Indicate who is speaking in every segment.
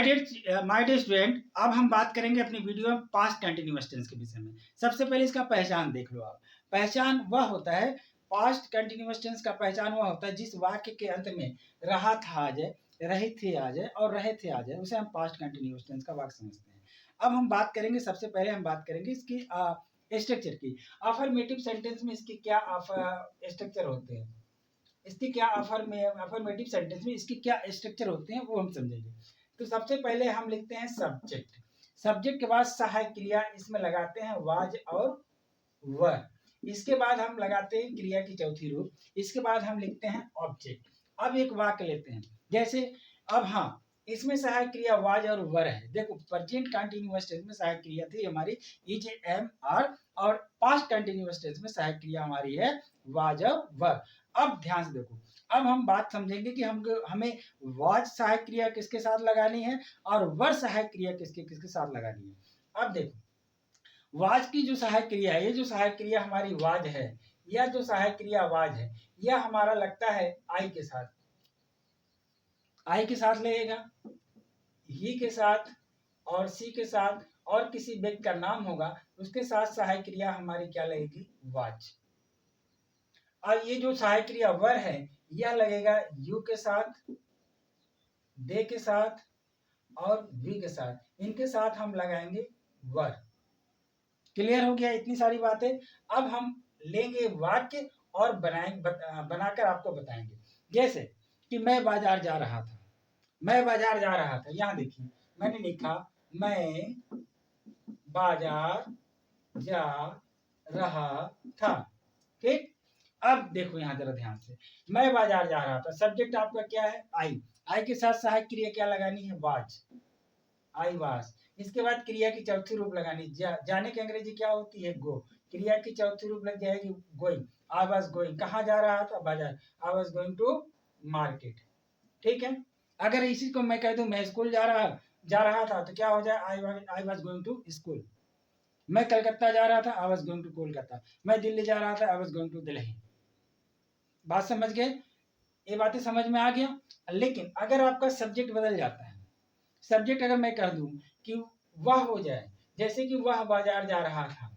Speaker 1: Dear student, अब हम बात करेंगे अपनी वीडियो में पास्ट कंटिन्यूअस टेंस के विषय में। सबसे पहले इसका पहचान देख लो आप। पहचान वह होता है, पास्ट कंटिन्यूअस टेंस का पहचान वह होता है जिस वाक्य के अंत में रहा था आ जाए, रहे थे आ जाए और रहे थे आ जाए, उसे हम पास्ट कंटिन्यूअस टेंस का वाक्य समझते हैं। अब हम बात करेंगे, सबसे पहले हम बात करेंगे इसकी स्ट्रक्चर की। अफर्मेटिव सेंटेंस में इसके क्या स्ट्रक्चर होते हैं, इसकी क्या अफर्मेटिव सेंटेंस में इसके क्या स्ट्रक्चर होते हैं, वो हम समझेंगे। तो सबसे पहले हम लिखते हैं सब्जेक्ट। सब्जेक्ट के बाद सहायक क्रिया इसमें लगाते हैं वाज और वर। इसके बाद हम लगाते हैं क्रिया की चौथी रूप। इसके बाद हम लिखते हैं ऑब्जेक्ट। अब एक वाक्य लेते हैं, जैसे अब हाँ, इसमें सहायक क्रिया वाज और वर है। देखो, प्रेजेंट कंटिन्यूअस टेंस में सहायक क्रिया थी हमारी इज, एम, आर, और पास्ट कंटिन्यूअस टेंस में सहायक क्रिया हमारी है वाज और वर। अब ध्यान से देखो, अब हम बात समझेंगे कि हमें वाज सहायक क्रिया किसके साथ लगानी है और वर सहायक क्रिया किसके किसके साथ लगानी है। अब देखो, वाज की जो सहायक क्रिया है, ये जो सहायक क्रिया हमारी वाज है, यह जो सहायक क्रिया वाज है, यह हमारा लगता है आई के साथ। आई के साथ लगेगा, ही के साथ और सी के साथ, और किसी व्यक्ति का नाम होगा उसके साथ सहायक क्रिया हमारी क्या लगेगी, वाज। और ये जो सहायक क्रिया वर है, यह लगेगा यू के साथ, दे के साथ और वी के साथ। इनके साथ हम लगाएंगे वर। क्लियर हो गया इतनी सारी बातें। अब हम लेंगे वाक्य और बनाकर आपको बताएंगे। जैसे कि मैं बाजार जा रहा था, मैं बाजार जा रहा था। यहां देखिए, मैंने लिखा मैं बाजार जा रहा था। ठीक, अब देखो यहां जरा ध्यान से, मैं बाजार जा रहा था, सब्जेक्ट आपका क्या है, आई। आई के साथ सहायक क्रिया क्या लगानी है, वाज, आई वाज। इसके बाद क्रिया की चौथी रूप लगानी, जाने की अंग्रेजी क्या होती है, गो। क्रिया की चौथी रूप लग जाएगी गोइंग। आई वाज गोइंग, कहाँ जा रहा था, बाजार। I was going to market. ठीक है, अगर इसी को मैं कह दूं मैं स्कूल जा रहा था, तो क्या हो जाए, I was going to school. मैं कलकत्ता जा रहा था, I was going to Kolkata. मैं दिल्ली जा रहा था, I was going to Delhi. बात समझ गए, ये बातें समझ में आ गया। लेकिन अगर आपका सब्जेक्ट बदल जाता है, सब्जेक्ट अगर मैं कह दूं कि वह हो जाए, जैसे कि वह बाजार जा रहा था।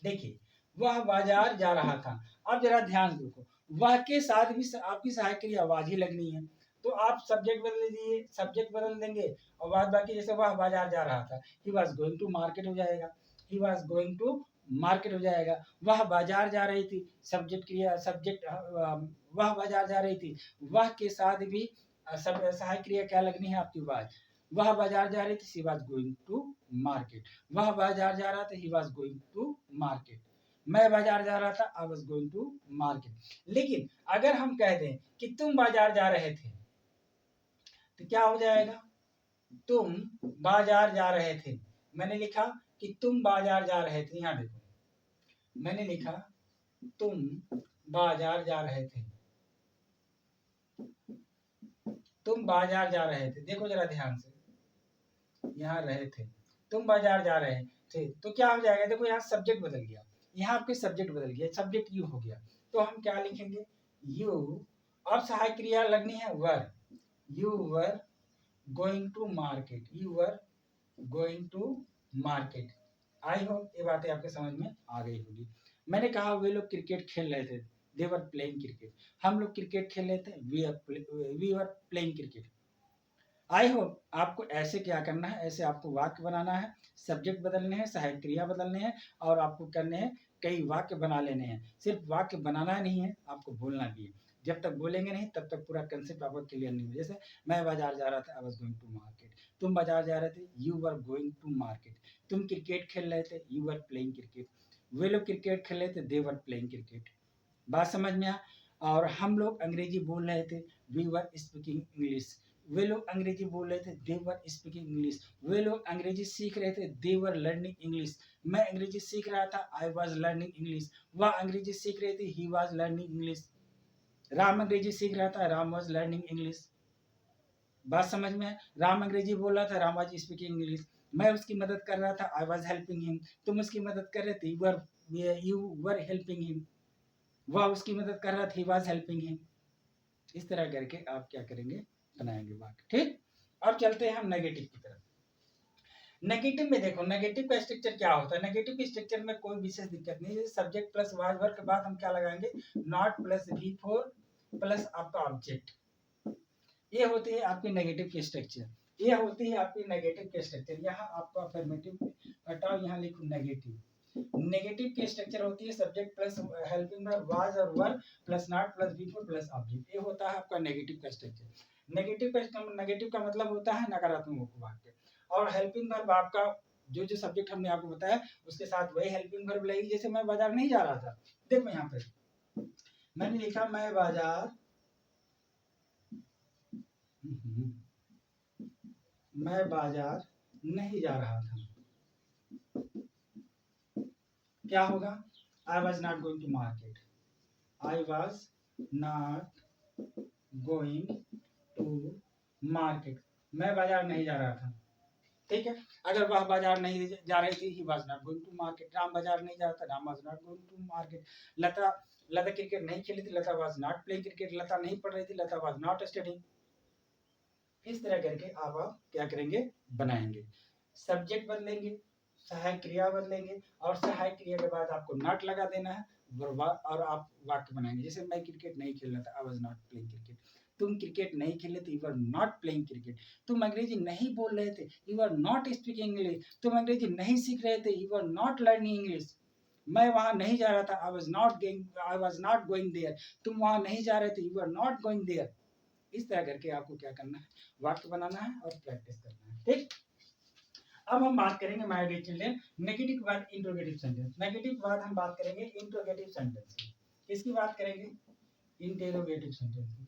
Speaker 1: देखिए, वह बाजार जा रहा था। अब जरा ध्यान देखो, वह के साथ भी आपकी सहायक क्रिया वाज ही लगनी है, तो आप सब्जेक्ट बदल दीजिए, सब्जेक्ट बदल देंगे और बाद बाकी जैसे वह बाजार जा रहा था, he was going to market हो जाएगा, he was going to market हो जाएगा। वह बाजार जा रही थी, सब्जेक्ट क्रिया सब्जेक्ट, वह बाजार जा रही थी, वह के साथ भी सहायक क्रिया क्या लगनी है आपकी, वाज। वह बाजार जा रही थी, she was going to market. वह बाजार जा रहा था, he was going to market. मैं बाजार जा रहा था, I was going to market. लेकिन अगर हम कह दें कि तुम बाजार जा रहे थे, तो क्या हो जाएगा, तुम बाजार जा रहे थे। मैंने लिखा कि तुम बाजार जा रहे थे, यहां देखो, मैंने लिखा तुम बाजार जा रहे थे, तुम बाजार जा रहे थे। देखो जरा ध्यान से, यहाँ रहे थे, तुम बाजार जा रहे थे, तो क्या हो जाएगा, देखो यहाँ सब्जेक्ट बदल गया, यहाँ आपके सब्जेक्ट बदल गया, सब्जेक्ट यू हो गया, तो हम क्या लिखेंगे, यू। अब सहायक क्रिया लगनी है were, you were going to market, you were going to market. I hope ये बातें आपके समझ में आ गई होगी। मैंने कहा वे लोग क्रिकेट खेल रहे थे, दे वर प्लेइंग क्रिकेट। हम लोग क्रिकेट खेल रहे थे, we were playing cricket. I hope आपको ऐसे क्या करना है, ऐसे आपको वाक्य बनाना है, सब्जेक्ट बदलने हैं, सहायक क्रिया बदलने हैं, और आपको करने हैं कई वाक्य बना लेने हैं। सिर्फ वाक्य बनाना नहीं है, आपको बोलना भी है। जब तक बोलेंगे नहीं तब तक पूरा कंसेप्ट आपका क्लियर नहीं हो। जैसे मैं बाजार जा रहा था, I was going to market. तुम बाजार जा रहे थे, you were going to market. तुम क्रिकेट खेल रहे थे, यू वर प्लेइंग क्रिकेट। वे लोग क्रिकेट खेल रहे थे, दे वर प्लेइंग क्रिकेट। बात समझ में आ। और हम लोग अंग्रेजी बोल रहे थे, वी वर स्पीकिंग इंग्लिश। वे लोग अंग्रेजी बोल रहे थे, दे वर स्पीकिंग इंग्लिश। वे लोग अंग्रेजी सीख रहे थे, दे वर लर्निंग इंग्लिश। मैं अंग्रेजी सीख रहा था, आई वाज लर्निंग इंग्लिश। वह अंग्रेजी सीख रहे थे, he was learning English. Ram अंग्रेजी सीख रहा था, राम वाज लर्निंग इंग्लिश। बात समझ में है, राम अंग्रेजी बोल रहा था, राम वाज स्पीकिंग इंग्लिश। मैं उसकी मदद कर रहा था, आई वाज हेल्पिंग हिम। तुम उसकी मदद कर रहे थे, यू वर हेल्पिंग हिम। वह उसकी मदद कर रहा था, ही वाज हेल्पिंग हिम। इस तरह करके आप क्या करेंगे, बनाएंगे वाक्य। ठीक, अब चलते हैं हम नेगेटिव की तरफ। नेगेटिव में देखो, नेगेटिव का स्ट्रक्चर क्या होता है। नेगेटिव के स्ट्रक्चर में कोई विशेष दिक्कत नहीं है। सब्जेक्ट प्लस वाज वर्ब के बाद हम क्या लगाएंगे, नॉट प्लस V4 प्लस आपका ऑब्जेक्ट। ये होती है आपकी नेगेटिव की स्ट्रक्चर, ये होती है आपकी नेगेटिव के स्ट्रक्चर। यहाँ आपको अफर्मेटिव हटाओ, यहाँ लिखो नेगेटिव। नेगेटिव की स्ट्रक्चर होती है subject plus helping verb was और verb plus not plus V4 plus object. ये होता है आपका नेगेटिव का स्ट्रक्चर। नेगेटिव का मतलब होता है नकारात्मक वाक्य। और हेल्पिंग वर्ब आपका जो जो सब्जेक्ट हमने आपको बताया उसके साथ वही हेल्पिंग वर्ब लगेगी। जैसे मैं बाजार नहीं जा रहा था, देखो यहाँ पे मैंने लिखा मैं बाजार नहीं जा रहा था, क्या होगा, I was not going to market, I was not going to market, मैं बाजार नहीं जा रहा था। ठीक है, अगर वह बाजार नहीं जा रही थी, he was not going to market. Ram बाजार नहीं जा रहा था, Ram was not going to market. Lata cricket नहीं खेली थी, Lata was not playing cricket. Lata नहीं पढ़ रही थी, लता वाज नॉट स्टडीइंग। इस तरह करके आप क्या करेंगे, बनाएंगे। सब्जेक्ट बदलेंगे, सहायक क्रिया बदलेंगे, और सहायक क्रिया के बाद आपको नॉट लगा देना है और आप वाक्य बनाएंगे। जैसे मैं क्रिकेट नहीं खेल रहा था, I was not playing cricket. तुम क्रिकेट नहीं खेले थे, you are not playing cricket. तुम अंग्रेजी नहीं बोल रहे थे, you are not speaking English. तुम अंग्रेजी नहीं सीख रहे थे, you are not learning English. मैं वहां नहीं जा रहा था, I was not going there. तुम वहां नहीं जा रहे थे, you are not going there. इस तरह करके आपको क्या करना है, वाक्य बनाना है और प्रैक्टिस करना है। ठीक, अब हम बात करेंगे माय डियर चिल्ड्रन नेगेटिव के बाद इंट्रोगेटिव सेंटेंस। नेगेटिव के बाद हम बात करेंगे इंट्रोगेटिव सेंटेंस की। किसकी बात करेंगे, इंटेरोगेटिव सेंटेंस की,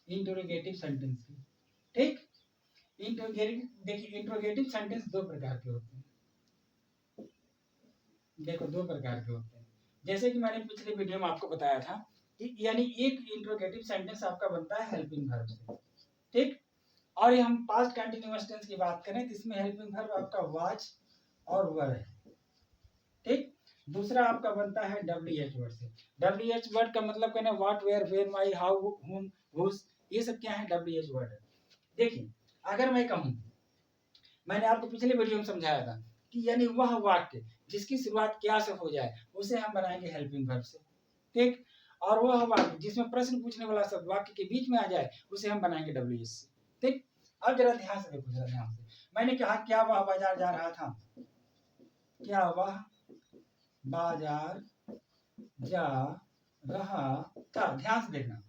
Speaker 1: इंट्रोगेटिव सेंटेंस की। ठीक, इंट्रोगेटिव, देखिए इंट्रोगेटिव सेंटेंस दो प्रकार के होते हैं। देखो दो प्रकार के होते हैं, जैसे कि मैंने पिछले वीडियो में आपको बताया था कि यानी एक इंट्रोगेटिव सेंटेंस आपका बनता है हेल्पिंग वर्ब से। ठीक, और ये हम पास्ट कंटिन्यूअस टेंस की बात करें तो इसमें हेल्पिंग वर्ब आपका वाज और वर है। ठीक, दूसरा आपका बनता है WH वर्ड से। WH वर्ड का मतलब कहना what, where, when, why, how, whom, whose, ये सब क्या है, WH वर्ड है। देखिए अगर मैं कहूं, मैंने आपको पिछले वीडियो में समझाया था कि यानी वह वाक्य जिसकी शुरुआत क्या से हो जाए उसे हम बनाएंगे हेल्पिंग वर्ब से। ठीक, और वह वाक्य जिसमें प्रश्न पूछने वाला शब्द वाक्य के बीच में आ जाए उसे हम बनाएंगे WH से। ठीक, अब जरा ध्यान से देखो, जरा ध्यान से। मैंने कहा क्या वह बाजार जा रहा था, क्या वह बाजार जा रहा था। ध्यान से देखना,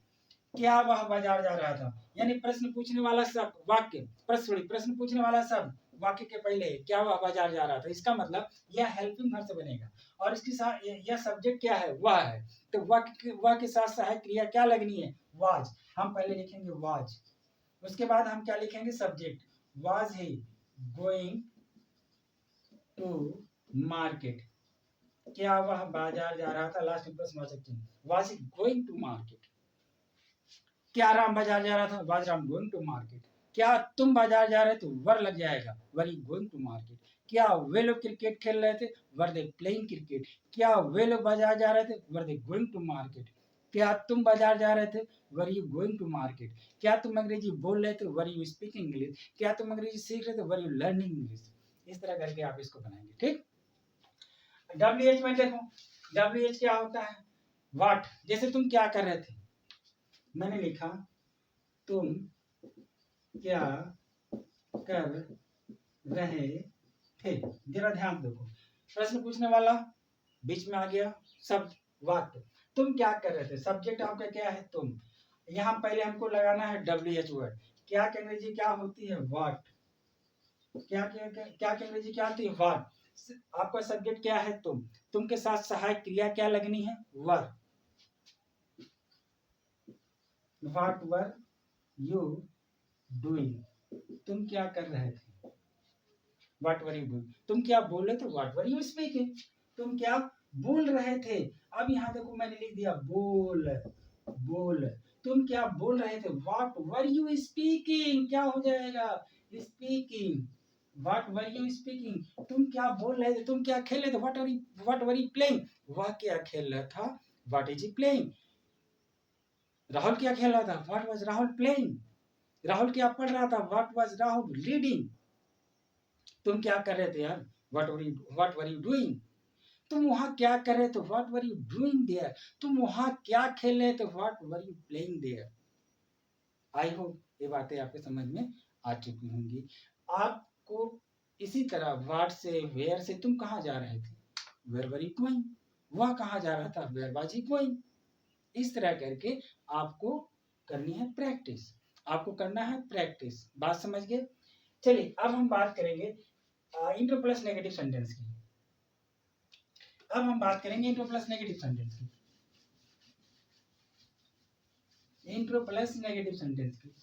Speaker 1: क्या वह बाजार जा रहा था, यानी प्रश्न पूछने वाला शब्द वाक्य, प्रश्न पूछने वाला शब्द वाक्य के पहले क्या वह बाजार जा रहा था, इसका मतलब यह हेल्पिंग वर्ब से बनेगा। और इसके साथ यह सब्जेक्ट क्या है, वह है, तो वह के साथ सहायक क्रिया क्या लगनी है, वाज। हम पहले लिखेंगे वाज, उसके बाद हम क्या लिखेंगे, subject. Was he going to market, क्या वह बाजार जा रहा था, लास्ट में प्रश्नवाचक चिन्ह, was he going to market. क्या राम बाजार जा रहा था, was Ram going to market. क्या तुम बाजार जा रहे थे, वर लग जाएगा, were you going to market. क्या वे लोग क्रिकेट खेल रहे थे, वर दे प्लेइंग क्रिकेट। क्या वे लोग बाजार जा रहे थे, were they going to market. क्या तुम बाजार जा रहे थे, were you going to market. क्या तुम अंग्रेजी बोल रहे थे, वर यू स्पीकिंग इंग्लिश। क्या तुम अंग्रेजी सीख रहे थे, वर यू लर्निंग इंग्लिश। इस तरह करके आप इसको बनाएंगे। ठीक, WH में देखो, WH क्या होता है, व्हाट। जैसे तुम क्या कर रहे थे, मैंने लिखा तुम क्या कर रहे थे। जरा ध्यान देखो, प्रश्न पूछने वाला बीच में आ गया, शब्द वाक्य। तुम क्या कर रहे थे, सब्जेक्ट आपका क्या है, तुम। यहाँ पहले हमको लगाना है WH वर्ड। क्या की अंग्रेजी क्या होती है, व्हाट। क्या की अंग्रेजी क्या होती है, व्हाट। आपका सब्जेक्ट क्या है, तुम के साथ सहायक क्रिया क्या लगनी है, वर। व्हाट वर यू डूइंग, तुम क्या कर रहे थे, व्हाट वर यू डूइंग। तुम क्या बोल रहे थे, व्हाट वर यू स्पीकिंग, तुम क्या बोल रहे थे। अब यहाँ देखो मैंने लिख दिया बोल, तुम क्या बोल रहे थे, व्हाट वर यू स्पीकिंग, क्या हो जाएगा, speaking. What were you speaking, तुम क्या बोल रहे थे, तुम क्या खेल रहे थे, व्हाट वर यू प्लेइंग, वह क्या खेल रहा था, what is he playing. Rahul क्या खेल रहा था, what was Rahul playing. Rahul क्या पढ़ रहा था, व्हाट वाज राहुल रीडिंग। तुम क्या कर रहे थे यार, व्हाट वर यू डूइंग। तुम वहां क्या कर रहे थे, what were you doing there. तुम वहां क्या खेल रहे थे, what were you playing there. I hope ये बातें आपके समझ में आ चुकी होंगी। आपको इसी तरह व्हाट से, वेयर से, तुम कहाँ जा रहे थे, वेयर वर यू गोइंग। वह कहाँ जा रहा था, वेयर वाज ही गोइंग। इस तरह करके आपको करनी है प्रैक्टिस, आपको करना है प्रैक्टिस। बात समझ गए। चलिए अब हम बात करेंगे इंट्रो प्लस नेगेटिव सेंटेंस की। अब हम बात करेंगे इंट्रो प्लस नेगेटिव सेंटेंस की। इंट्रो प्लस नेगेटिव सेंटेंस की।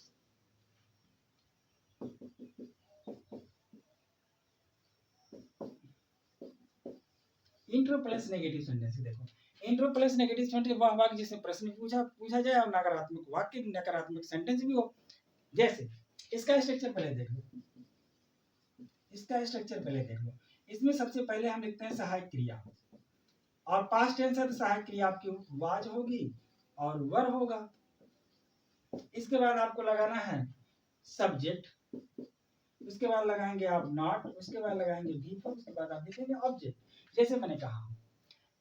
Speaker 1: इंट्रो प्लस नेगेटिव सेंटेंस की देखो, इंट्रो प्लस नेगेटिव सेंटेंस वह वाक्य जिसमें प्रश्न पूछा पूछा जाए और नकारात्मक वाक्य नकारात्मक सेंटेंस भी हो। जैसे इसका स्ट्रक्चर पहले देख लो, इसका स्ट्रक्चर पहले देख लो। इसमें सबसे पहले हम लिखते हैं सहायक क्रिया, और पास्ट टेंस है तो सहायक क्रिया आपकी वाज होगी और वर होगा। इसके बाद आपको लगाना है सब्जेक्ट, उसके बाद लगाएंगे आप नॉट, उसके बाद लगाएंगे भी, उसके बाद आप लिखेंगे ऑब्जेक्ट। जैसे मैंने कहा,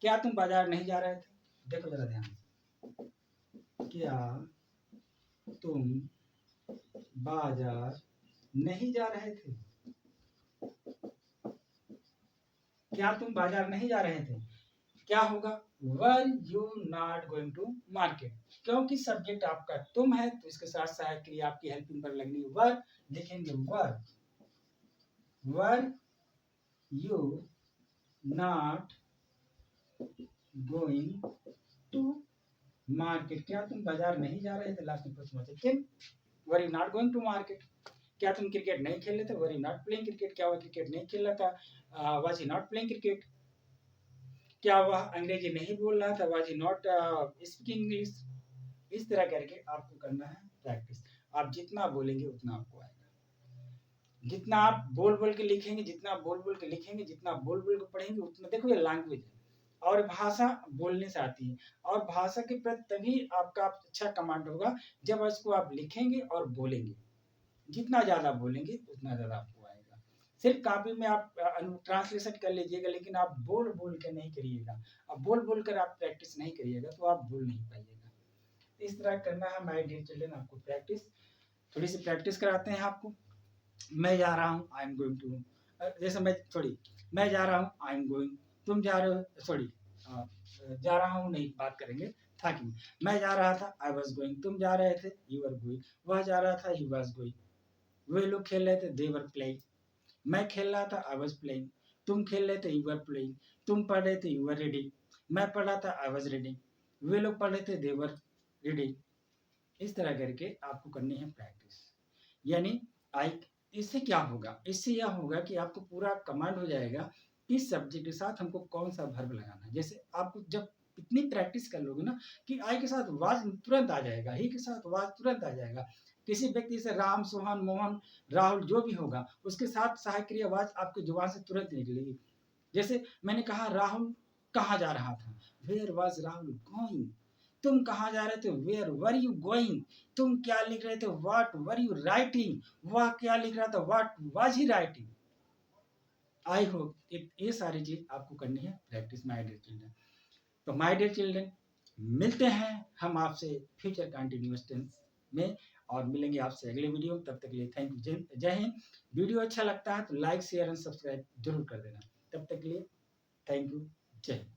Speaker 1: क्या तुम बाजार नहीं जा रहे थे। देखो जरा ध्यान से, क्या तुम बाजार नहीं जा रहे थे, क्या तुम बाजार नहीं जा रहे थे। क्या होगा, were you not going to market. क्योंकि सब्जेक्ट आपका तुम है तो इसके साथ सहायक क्रिया आपकी हेल्पिंग पर लगनी है वर, लिखेंगे were, were you not going to market. क्या तुम बाजार नहीं जा रहे थे, लास्ट में प्रश्न होता है were you not going to market. क्या तुम क्रिकेट नहीं खेल रहे थे, were you not playing cricket. क्या वह क्रिकेट नहीं खेल रहा था, was he not playing cricket. क्या वह अंग्रेजी नहीं बोल रहा था, was he not speaking English. इस तरह करके आपको करना है प्रैक्टिस। आप जितना बोलेंगे उतना आपको आएगा, जितना आप बोल बोल के लिखेंगे, जितना बोल बोल के लिखेंगे, जितना बोल बोल के पढ़ेंगे उतना। देखो ये लैंग्वेज है और भाषा बोलने से आती है, और भाषा के प्रति तभी आपका अच्छा कमांड होगा जब इसको आप लिखेंगे और बोलेंगे। जितना ज्यादा बोलेंगे उतना ज्यादा आपको आएगा। सिर्फ कॉपी में आप ट्रांसलेशन कर लीजिएगा, लेकिन आप बोल बोल के नहीं करिएगा। अब बोल बोल कर आप प्रैक्टिस नहीं करिएगा तो आप बोल नहीं पाइएगा। इस तरह करना है माय डियर चिल्ड्रन, आपको प्रैक्टिस, थोड़ी सी प्रैक्टिस कराते हैं आपको। मैं जा रहा हूँ, आई एम गोइंग टू, जैसे मैं जा रहा हूँ, आई एम गोइंग। तुम जा रहे हो, सॉरी जा रहा हूँ नहीं, बात करेंगे था कि मैं जा रहा था, आई वॉज गोइंग। तुम जा रहे थे, यू आर गोइंग। वह जा रहा था, ही वॉज गोइंग। वे लोग खेल रहे थे, दे वर प्लेइंग। मैं खेल रहा था, आई वॉज प्लेइंग। तुम खेल रहे थे, यू आर प्लेइंग। तुम पढ़ रहे थे, यू आर रीडिंग। मैं पढ़ रहा था, आई वॉज रीडिंग। वे लोग पढ़ रहे थे, दे वर रीडिंग। इस तरह करके आपको करनी है प्रैक्टिस। यानी आई, इससे क्या होगा, इससे यह होगा कि आपको पूरा कमांड हो जाएगा इस सब्जेक्ट के साथ हमको कौन सा वर्ब लगाना है। जैसे आपको जब इतनी प्रैक्टिस कर लोगे ना कि आई के साथ वाज तुरंत आ जाएगा, ही के साथ वाज तुरंत आ जाएगा। किसी व्यक्ति से राम, सोहन, मोहन, राहुल जो भी होगा उसके साथ सहायक क्रिया वाज आपकी जुबान से तुरंत निकलेगी। जैसे मैंने कहा राहुल कहाँ जा रहा था, वेयर वाज राहुल गोइंग। तुम कहाँ जा रहे थे, वेयर वर यू गोइंग। तुम क्या लिख रहे थे, व्हाट वर यू राइटिंग। वह क्या लिख रहा था, what was he writing. I hope ये सारी चीज आपको करनी है प्रैक्टिस माय डियर चिल्ड्रन। तो माय डियर चिल्ड्रन, मिलते हैं हम आपसे फ्यूचर कंटिन्यूअस टेंस में, और मिलेंगे आपसे अगले वीडियो। तब तक के लिए थैंक यू, जय हिंद। वीडियो अच्छा लगता है तो लाइक शेयर एंड सब्सक्राइब जरूर कर देना। तब तक के लिए थैंक यू, जय हिंद।